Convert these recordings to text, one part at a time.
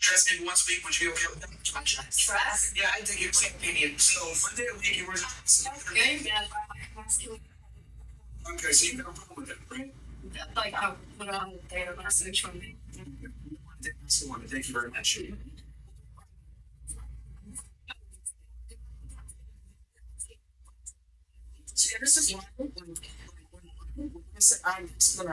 dress maybe once a week. Would you be okay with that? Dress? Yeah, I think your same opinion. So one day a week you wear dress. Okay, yeah, masculine. Okay, so you got a problem with it, right? Like, I put on their message from me. That's the one. Thank you very much. So yeah, this is why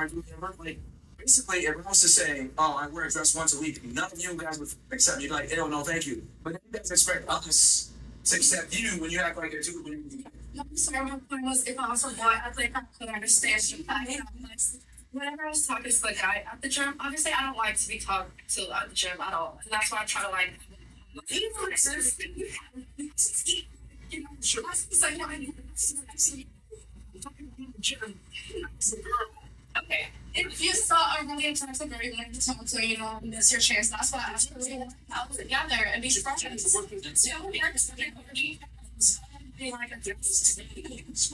I do remember, like, basically, if I was to say, oh, I wear a dress once a week, none of you guys would accept me. Like, hell no, thank you. But then you guys expect us to accept you when you act like it too. No, sorry, my point was if I was a boy, I think I could understand you. Whenever I was talking to the guy at the gym, obviously I don't like to be talked to at the gym at all. And that's why I try to like sure. Okay. If you saw a really attractive girl you wanted to talk to, miss your chance. That's why I asked you to out together and be friends. Be like a difference to me. It's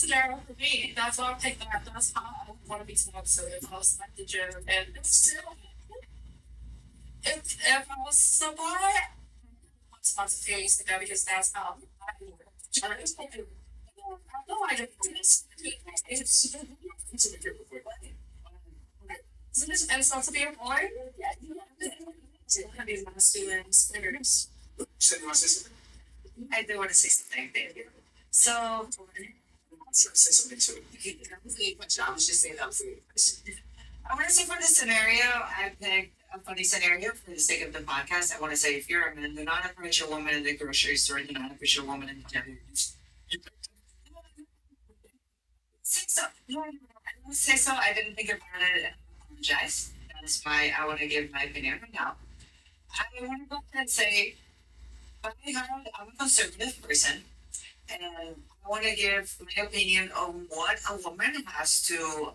narrow for me. That's why I picked that. That's how I want to be talked to if I was at the gym. And still, if I was a boy, I want to talk to feelings to go because that's how I do it. No, I don't. It's and so to be a boy, these masculine spiriters. Say you want to say something? I do want to say something. Thank you. So, Say something too. I was just saying that was a good question. I want to say for the scenario, I picked a funny scenario for the sake of the podcast. I want to say if you're a man, do not approach a woman in the grocery store. Do not approach a woman in the gym. Say so. No, I didn't say so. I didn't think about it and apologize. That's why I want to give my opinion right now. I want to go ahead and say, by heart, I'm a conservative person, and I want to give my opinion on what a woman has to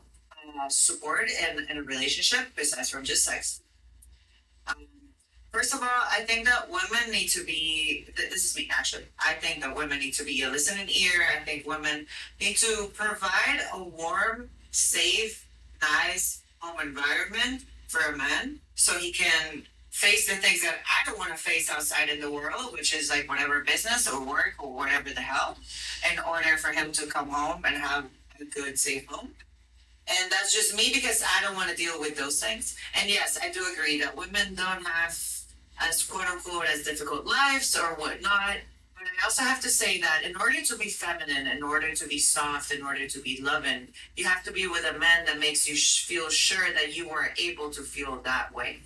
support in a relationship besides from just sex. Um, First of all, I think that women need to be, this is me actually, I think that women need to be a listening ear. I think women need to provide a warm, safe, nice home environment for a man so he can face the things that I don't want to face outside in the world, which is like whatever business or work or whatever the hell, in order for him to come home and have a good, safe home. And that's just me because I don't want to deal with those things. And yes, I do agree that women don't have as quote unquote as difficult lives or whatnot. But I also have to say that in order to be feminine, in order to be soft, in order to be loving, you have to be with a man that makes you feel sure that you are able to feel that way.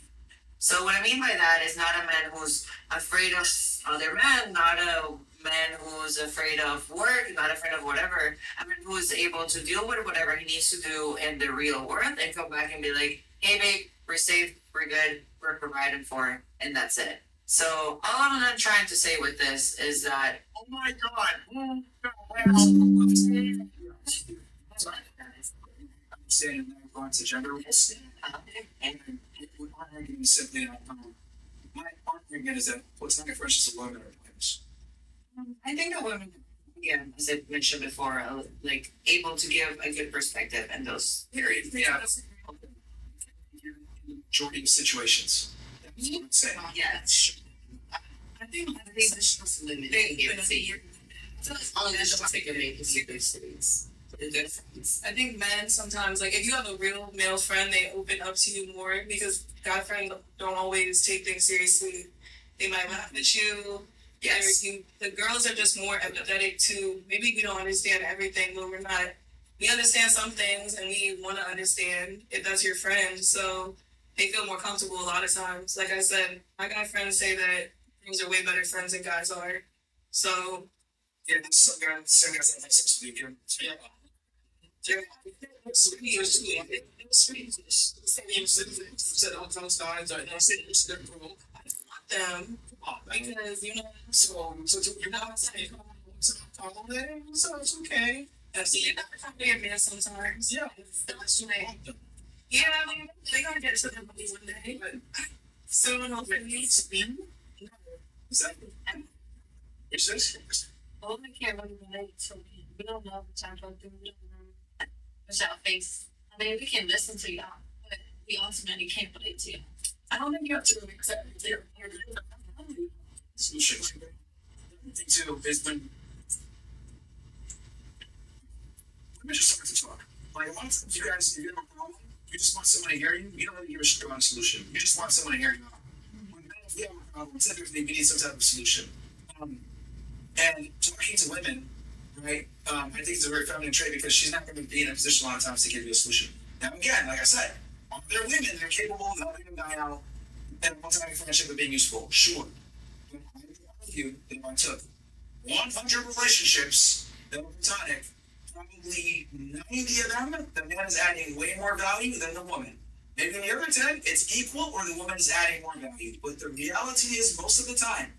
So what I mean by that is not a man who's afraid of other men, not a man who's afraid of work, not afraid of whatever. I mean, who's able to deal with whatever he needs to do in the real world and come back and be like, hey, babe, we're safe, we're good, we're providing for, and that's it. So all I'm trying to say with this is that, oh my God, Saying that going to gender roles. And what my argument is simply that my argument is that platonic friendships alone are players. I think that women, yeah, as I mentioned before, are like able to give a good perspective in those areas. Yeah. Majority of situations. That's what I'm saying. Yes. I think that's limited. Just take a make cities. I think men sometimes, like if you have a real male friend, they open up to you more because guy friends don't always take things seriously. They might laugh at you. Yes. The girls are just more empathetic to maybe we don't understand everything, but we're not. We understand some things and we want to understand if that's your friend. So they feel more comfortable a lot of times. Like I said, my guy friends say that things are way better friends than guys are. So yeah, some guys have sex with you. Yeah. Said all those times, I say it's their rule. them because So you're not saying, so it's okay. that's the weird man sometimes. Yeah. That's right. Yeah, I mean, they gotta get to the money one day, but soon hopefully it's me. Exactly. Which is All I can't really relate to me. We don't know the time to do it. Without face. mean, we can listen to y'all, but we ultimately can't relate to y'all. I don't think you have to accept their Solution. The thing too is when we just start to talk. Like a lot of times, you guys, if you have a problem, you just want someone to hear you. You don't really give a shit about a solution. You just want someone to hear you out. If we have a problem, typically we need some type of solution. And talking to women, right? I think it's a very feminine trait because she's not going to be in a position a lot of times to give you a solution. Now, again, like I said, there are women that are capable of helping a guy out and one-time friendship of being useful. Sure. But I agree with you that I took 100 relationships that were platonic, probably 90 of them, the man is adding way more value than the woman. Maybe in the other 10, it's equal or the woman is adding more value. But the reality is, most of the time,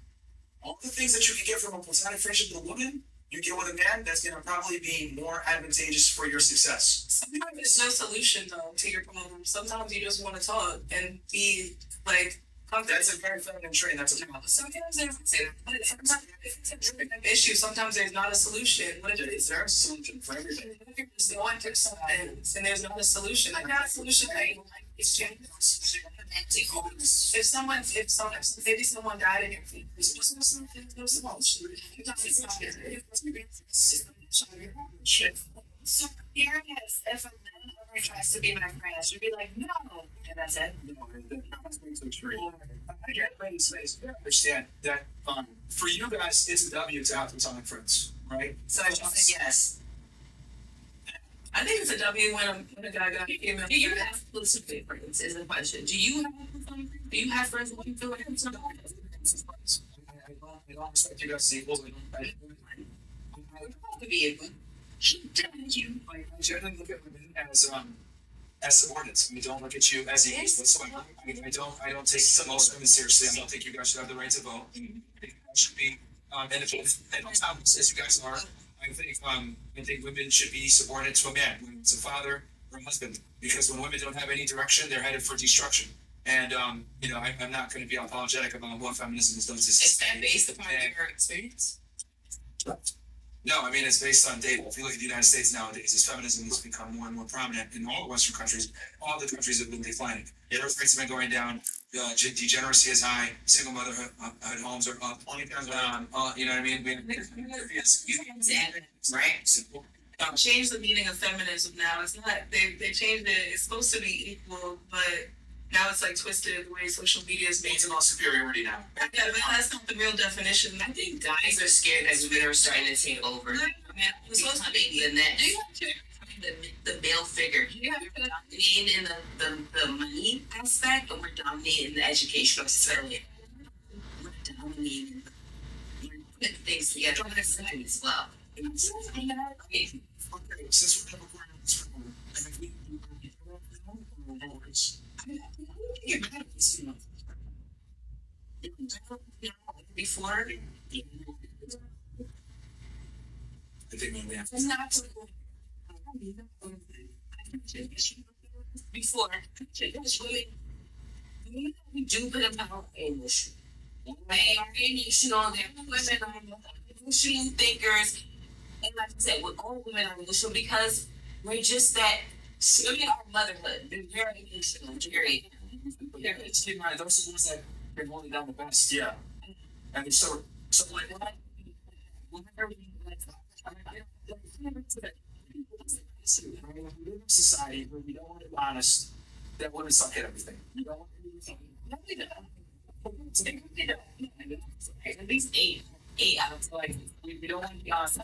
all the things that you can get from a platonic friendship with a woman, you get with a man that's going to probably be more advantageous for your success. Sometimes there's no solution though to your problem. Sometimes you just want to talk and be like comfortable. That's a very feminine trait. That's a problem. Sometimes there's but sometimes if it's a really big issue, sometimes there's not a solution. What if Is there a solution for everything? What if you're just going through something and there's not a solution? I got a solution that you like exchange. If maybe someone died in your family, there's no solution. So here it is. If a man ever tries to be my friend, I should be like, no, and that's it. No, that's way too extreme. I get it. Space. I understand that for you guys, it's a W to have platonic friends, right? So I just said yes. I think it's a W when a guy got email. Do you have platonic friends? Is the question. Do you have platonic friends? Do you have friends that you feel like it's not? I don't expect you guys to equal. I would have to be able. I generally look at women as subordinates. I don't look at you as equals whatsoever. I don't take most women seriously. I don't think you guys should have the right to vote. I think you should be independent as you guys are. I think women should be subordinate to a man, whether it's a father or a husband, because when women don't have any direction, they're headed for destruction. And I'm not going to be apologetic about what feminism has done to society. Is that based upon your experience? No, I mean it's based on data. If you look at the United States nowadays, as feminism has become more and more prominent in all Western countries, all the countries have been declining. Birth rates have been going down. Degeneracy is high. Single motherhood homes are up. You know what I mean? Right? Change the meaning of feminism now. It's not they changed it. It's supposed to be equal, but now it's like twisted the way social media is made. It's about superiority now. Yeah, but that's not the real definition. I think guys are scared that women are starting to take over. It's supposed to be the net. The male figure. We're dominating in the money aspect, but we're dominating in the educational aspect. We're dominating. We're putting things together as well. Okay, since we're recording this film, I think we before. I think maybe after. It's not before. We do put about English. English, you know, women are emotional thinkers. And like I said, with all women are emotional because we're just that. Women are motherhood. They're very emotional. Yeah, it's keep in mind, those are the ones that have been holding down the best. Yeah. And they're so like we live in a society where we don't want to be honest that women suck at everything. We don't want to at least eight out of like we don't want to be honest.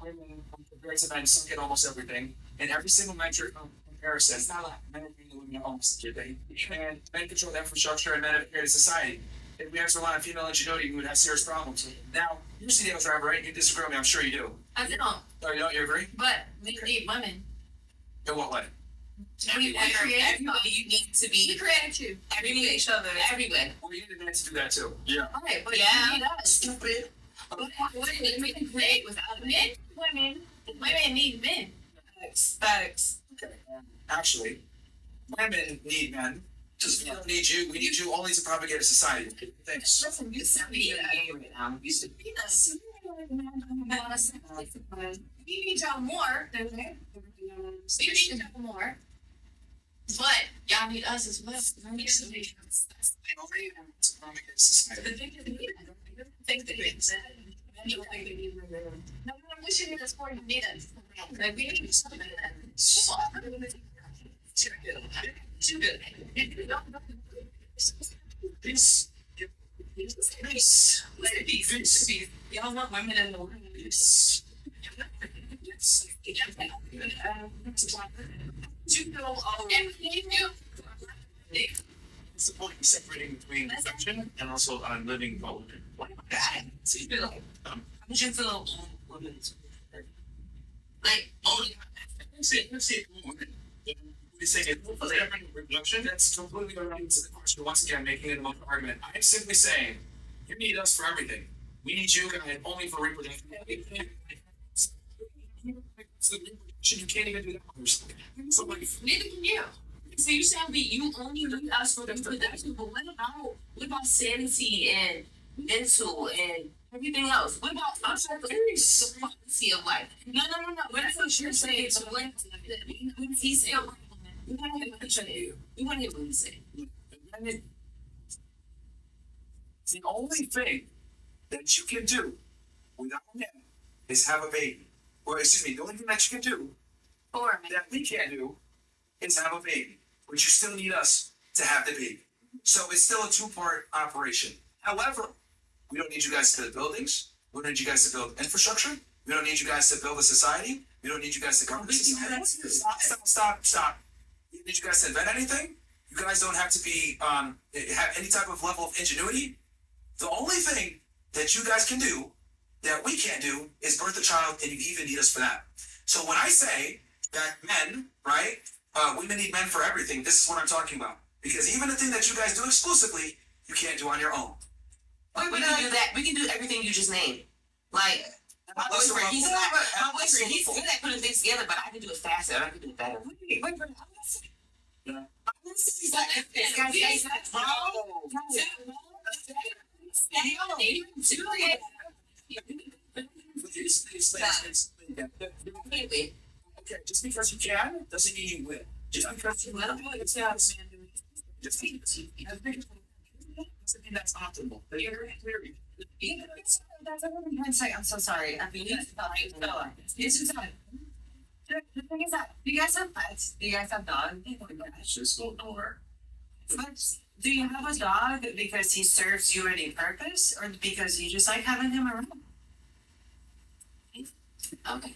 Women compared to men suck at almost everything. And every single metric comparison, it's not like men are being women almost everything. And men control the infrastructure and men have created society. If we have to rely on female ingenuity, we would have serious problems. Now, you're a CDL driver, right? You disagree with me, I'm sure you do. I don't. Oh, you don't? You agree? But we need women. In what way? Everybody, you need to be. We created you. We need each other. Everyone. Well, you need men to do that too. Yeah. Okay, but Yeah. you need us. Stupid. We can create without men. Women need men. Facts. Okay. Actually, women need men. Just we don't need you. We need you only to propagate a society. Thanks. Listen, you sound me right now. You should be us. We need y'all more than that. We need a couple more. But y'all need us as well. We need to make us. Only to prominent society. The thing is, we don't think they need that. I don't think they need women. No, we should need us more than need us. Like, we need something that. Too good. Too good. Peace. Peace. Peace. Y'all want women in the world. Peace. Yes. You know, everything you. What's the point of separating between affection and also living for women? What about that? So you feel, I'm just feel women's. Like, only. Let's see, women. We say it for separate reproduction. That's completely irrelevant to the question. Once again, making it an argument. I'm simply saying, you need us for everything. We need you guys only for reproduction. You can't even do that for yourself. So like, Neither can you. So you saying you only need us for reproduction, but what about sanity and mental and everything else? What about the quality of life? No. What is you're saying? So what is he saying? We want to hear what he's trying to do. We want to hear what he's saying. the only thing that you can do without him is have a baby. Or excuse me, the only thing that you can do that we can't do is have a baby. But you still need us to have the baby. So it's still a two-part operation. However, we don't need you guys to build buildings. We don't need you guys to build infrastructure. We don't need you guys to build a society. We don't need you guys to govern a society. Stop. We don't need you guys to invent anything. You guys don't have to be have any type of level of ingenuity. The only thing that you guys can do that we can't do is birth a child, and you even need us for that. So when I say that men, right, women need men for everything, this is what I'm talking about. Because even the thing that you guys do exclusively, you can't do on your own. We can do that. We can do everything you just named. Like, my boyfriend, he's good at putting things together, but I can do it faster. I can do it better. Okay, just because you can doesn't mean you will. Just because you will, just doesn't mean that's optimal. I'm so sorry. I mean, the thing is that you guys have pets. Do you guys have dogs? Just go nowhere. But do you have a dog because he serves you any purpose, or because you just like having him around? Okay.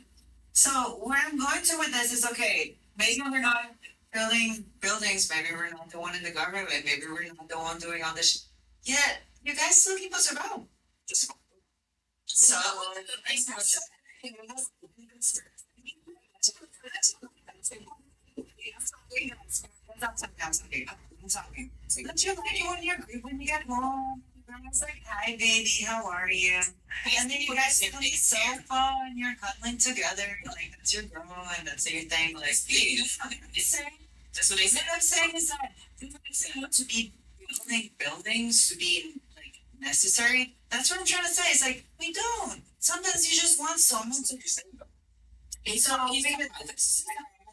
So where I'm going to with this is, okay, maybe we're not building buildings, maybe we're not the one in the government, maybe we're not the one doing all this. Yet you guys still keep us around. So I'm talking. Don't you like it when you get home? It's like, hi baby, how are you? And then you guys sit on the sofa and you're cuddling together, like that's your girl and that's your thing. Like, that's what they said. What I'm saying is that to be building buildings to be like necessary. That's what I'm trying to say. It's like we don't. Sometimes you just want someone to.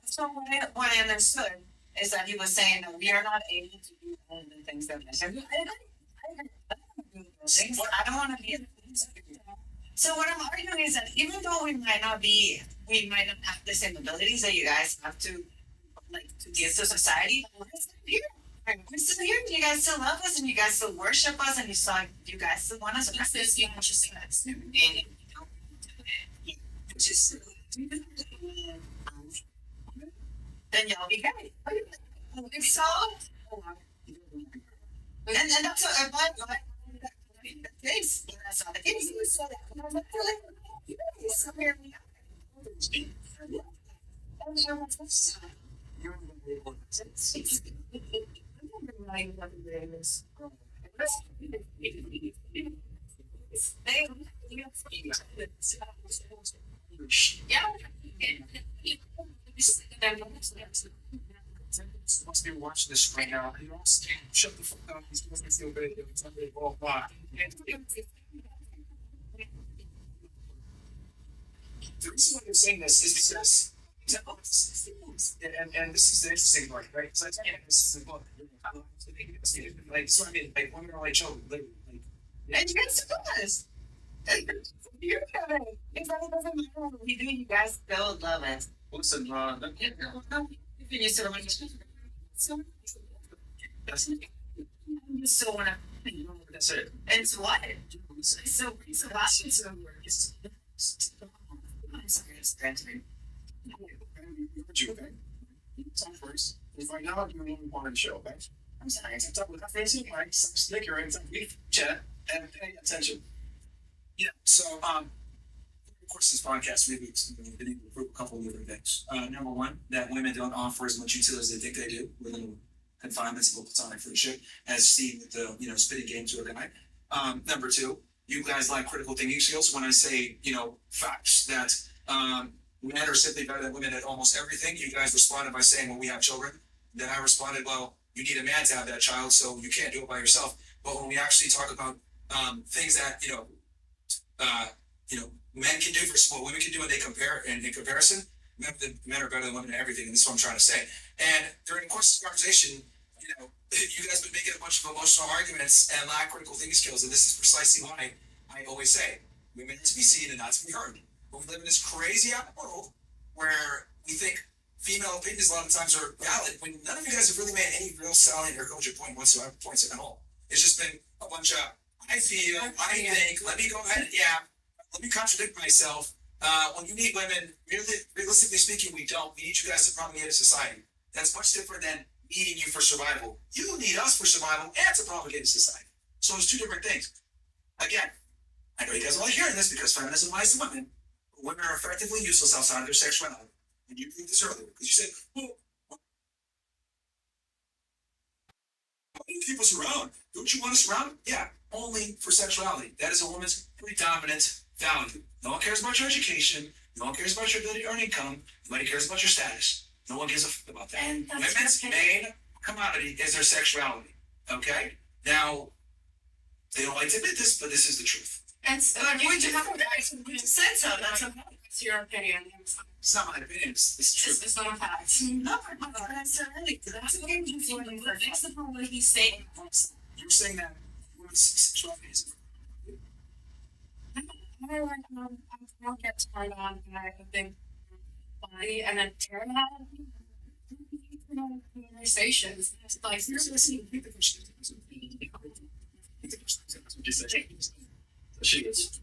So what I understood is that he was saying that we are not able to do all the things that I said. I don't want to be. So what I'm arguing is that even though we might not have the same abilities that you guys have to, like, to give to society, we're still here. We're still here. You guys still love us, and you guys still worship us, and you guys still want us. Then y'all be great. So, and that's what the case. That's not the case. Must be watching this right now. He wants to shut the fuck up. He's going to feel good. He's not really ball block. The reason why I'm saying this is because And this is the interesting part, right? So again, this is a book. Like, so I mean, like women are like children, literally. Like, And you guys still us. You're good. It really doesn't matter what we do, you guys still love us. listen, You still want to. You still want to. that's it. And so what? So what? I'm sorry, it's granted. Time first. If right now you're on one show, okay? I'm sorry, I'm talking with facing like some snicker and some beef chat and pay attention. Yeah, so of course this podcast we've been able to prove a couple of different things. Number one, that women don't offer as much utility as they think they do within confinements of a platonic friendship, as seen with the spitting game to a guy. Number two, you guys lack critical thinking skills. When I say facts that men are simply better than women at almost everything, you guys responded by saying, well, we have children. Then I responded, well, you need a man to have that child, so you can't do it by yourself. But when we actually talk about things that men can do versus what women can do, and they compare, and in comparison, men are better than women at everything, and this is what I'm trying to say. And during the course of this conversation, you guys been making a bunch of emotional arguments and lack critical thinking skills, and this is precisely why I always say women are to be seen and not to be heard. But we live in this crazy world where we think female opinions a lot of times are valid when none of you guys have really made any real salient or cogent point whatsoever points at all. It's just been a bunch of I feel, I think, let me go ahead and let me contradict myself. When you need women, realistically speaking, we don't. We need you guys to propagate a society. That's much different than needing you for survival. You need us for survival and to propagate a society. So it's two different things. Again, I know you guys are like hearing this because feminism lies to women. But women are effectively useless outside of their sexuality. And you proved this earlier because you said, well, keep us around. Don't you want us around? Yeah, only for sexuality. That is a woman's predominant value. No one cares about your education. No one cares about your ability to earn income. Nobody cares about your status. No one gives a fuck about that. And that's Women's okay. main commodity is their sexuality. Okay? Now, they don't like to admit this, but this is the truth. And so you just said so. That's okay. It's your opinion. It's not my opinion. It's true. It's not a fact. No, that's right. That's okay. Based upon what he said. You're saying that women's sexuality is I don't get turned on by a big body and then turn on conversations. It's like, you're listening to the question. That's what you said. She is.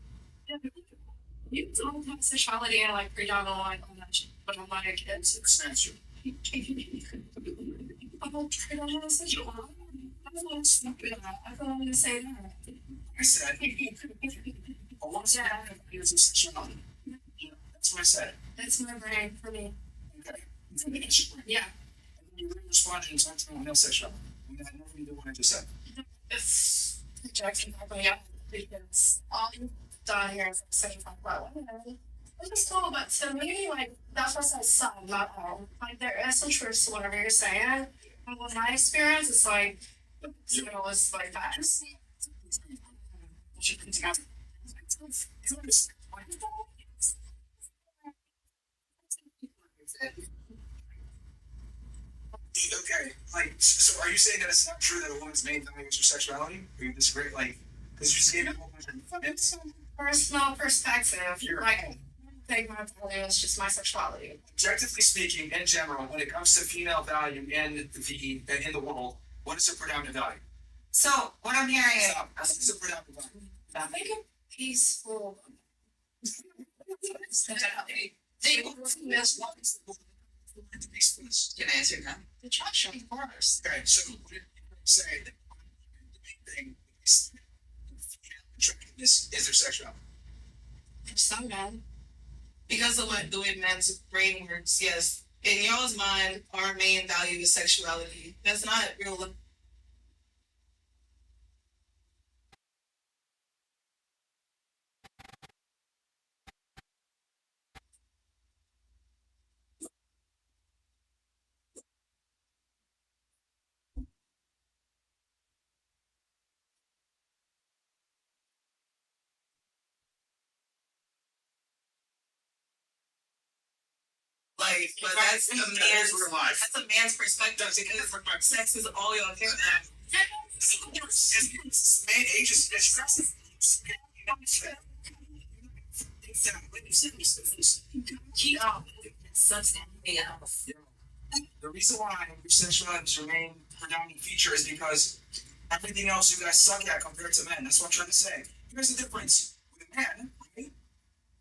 You don't have sexuality and like predominant on that shit, but I'm like, it's Expansion. I don't have sexuality. I don't want to stupid. I don't want to say that. I said, a woman's is a sexuality. Yeah, that's what I said. That's my brain for me. Okay. Yeah. And you responded in terms of male sexuality. I had nothing to do with what I just said. It's projection probably yeah, because all you've done here is saying about whatever. It's cool, but to me, like that's what I said, some, not all. Like there is some truth to whatever you're saying. And with my experience, it's like it's like that. Okay, like, so are you saying that it's not true that a woman's main value is her sexuality? Or you disagree? Like, because you just gave me a whole bunch of Personal perspective, You're like I think my value is just my sexuality. objectively speaking, in general, when it comes to female value in the world, what is her predominant value? So what I'm hearing is Stop. What is her predominant value? I think a peaceful. Can I answer that? The traction first. Okay, so what did you say that the main thing is female attractiveness is their sexuality? For some men, Because of what the way men's brain works, yes. In y'all's mind, our main value is sexuality. That's not real. Like life, but that's a man's real life. that's a man's perspective because sex is all y'all care about. It's man ages expressive. Something else. The reason why sexuality remain predominant feature is because everything else you guys suck at compared to men. That's what I'm trying to say. Here's the difference with a man, right?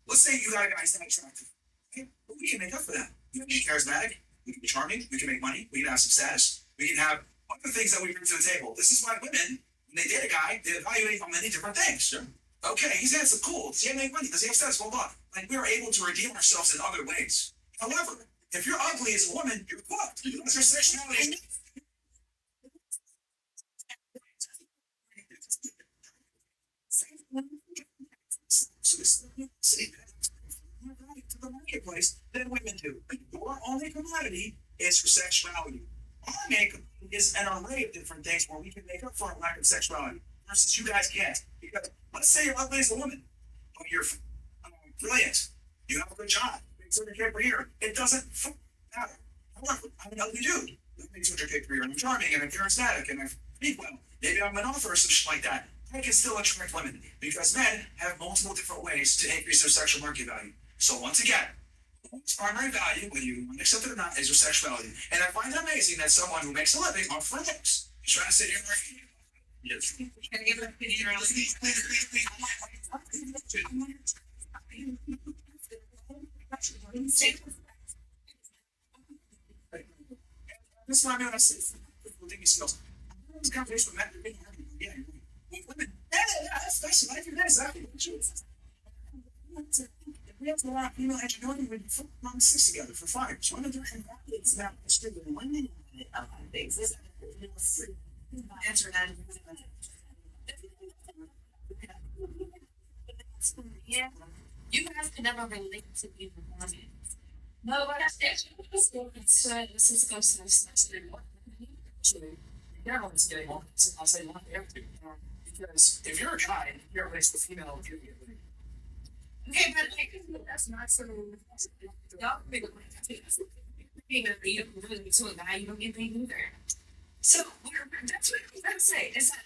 Let's say you got a guy who's not attractive. Okay? But we can make up for that. We can be charismatic, we can be charming, we can make money, we can have some status, we can have other things that we bring to the table. This is why women, when they date a guy, they evaluate on many different things. Sure. Okay, he's handsome, cool. Does he make money? Does he have status? Hold on. Like, we are able to redeem ourselves in other ways. However, if you're ugly as a woman, you're fucked. That's your sexuality. So this to the marketplace than women do. Your only commodity is your sexuality. Our makeup is an array of different things where we can make up for a lack of sexuality versus you guys can't. Because let's say you're ugly as a woman, but you're brilliant. You have a good job. Makes $200K per year. It doesn't matter. However, I'm an ugly dude. That makes $200K per year. I'm charming and I'm charismatic and I speak well. Maybe I'm an author or some shit like that. I can still attract women because men have multiple different ways to increase their sexual market value. So once again, one's primary value, whether you want to accept it or not, is your sexuality. And I find it amazing that someone who makes a living off for looks is trying to sit here and yes. Can I give an opinion around This is why I say skills. This conversation with men, yeah, with women, that's life. That's exactly what you we have to allow female ingenuity with long six together for 5 years. One of the athletes now is true with women things. Answer that. Yeah. You guys could never relate to me before me. No, but that's this is go Everyone's getting one. I'll say one because if you're a guy, you're raised with female beauty. Okay, but like, that's not so. Y'all being a leader to a guy, you don't get paid either. so that's what I'm trying to say. Is that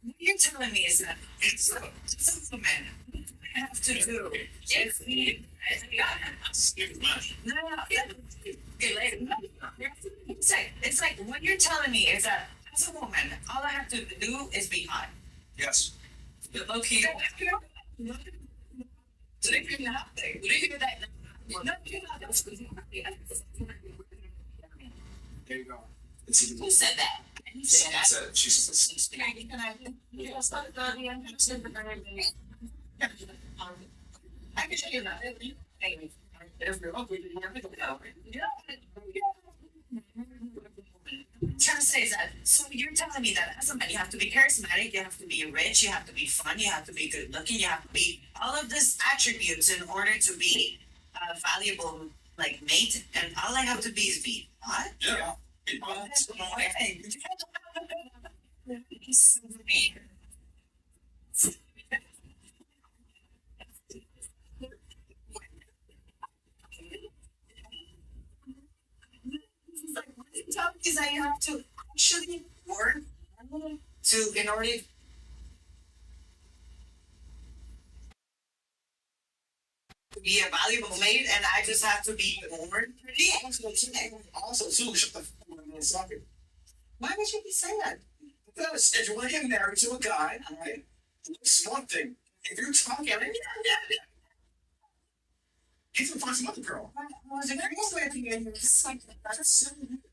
what you're telling me is that it's a woman have to do is we it's like what you're telling me is that as a woman, all I have to do is be hot. Yes. Low key. So they hear nothing. Would you hear that? No, you're not. There you go. Who said that? Who said that? Said it. She said I can show you that. Trying to say is that so you're telling me that as a man you have to be charismatic, you have to be rich, you have to be fun, you have to be good looking, you have to be all of these attributes in order to be a valuable like mate, and all I have to be is be what? yeah. Is that you have to actually work to in order to be a valuable mate, and I just have to be born pretty. Also, too, shut the fuck up and suck it. Why would you be saying that? Because if you want to get married to a guy, alright, it's one thing. If you're talking, he's gonna find some other girl. Was it very sweaty and you're just like that's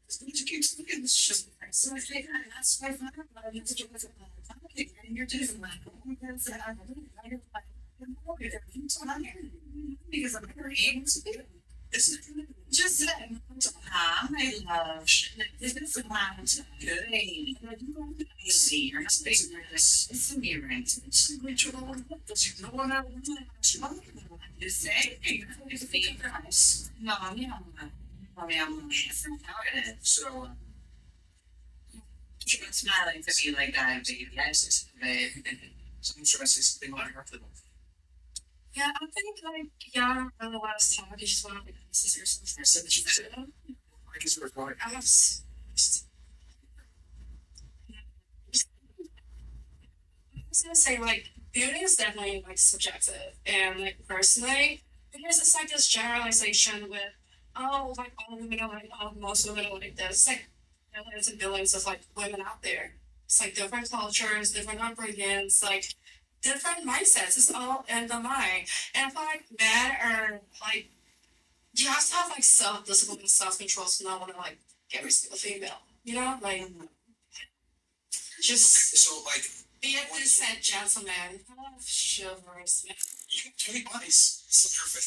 so you keep looking this shit. So I think that's my father, but I need to do it. And you're doing like because because I'm very able to do it. This is just saying, I love this is my good age. See, you're not speaking this. It's a mirror. It's a ritual. There's no one else. You say, you think nice. No, I'm young. I'm how it is. So, you're smiling to me like that, but you guys just babe. So I'm trying to say something on her to them. Yeah, I think like yeah, on the last talk, you just want to like pieces or something. I said that you said. I guess we're fine. I have I was gonna say like beauty is definitely like subjective and like personally because it's like this generalization with oh like all women are like oh most women are like this. It's like billions and billions of like women out there. It's like different cultures, different upbringings, like different mindsets. It's all in the mind. And I feel like men are like you have to have like self discipline and self control to not want to like get rid of a female. You know, like just So like, be a decent gentleman. Oh, chivalrous man. you can be nice. It's not your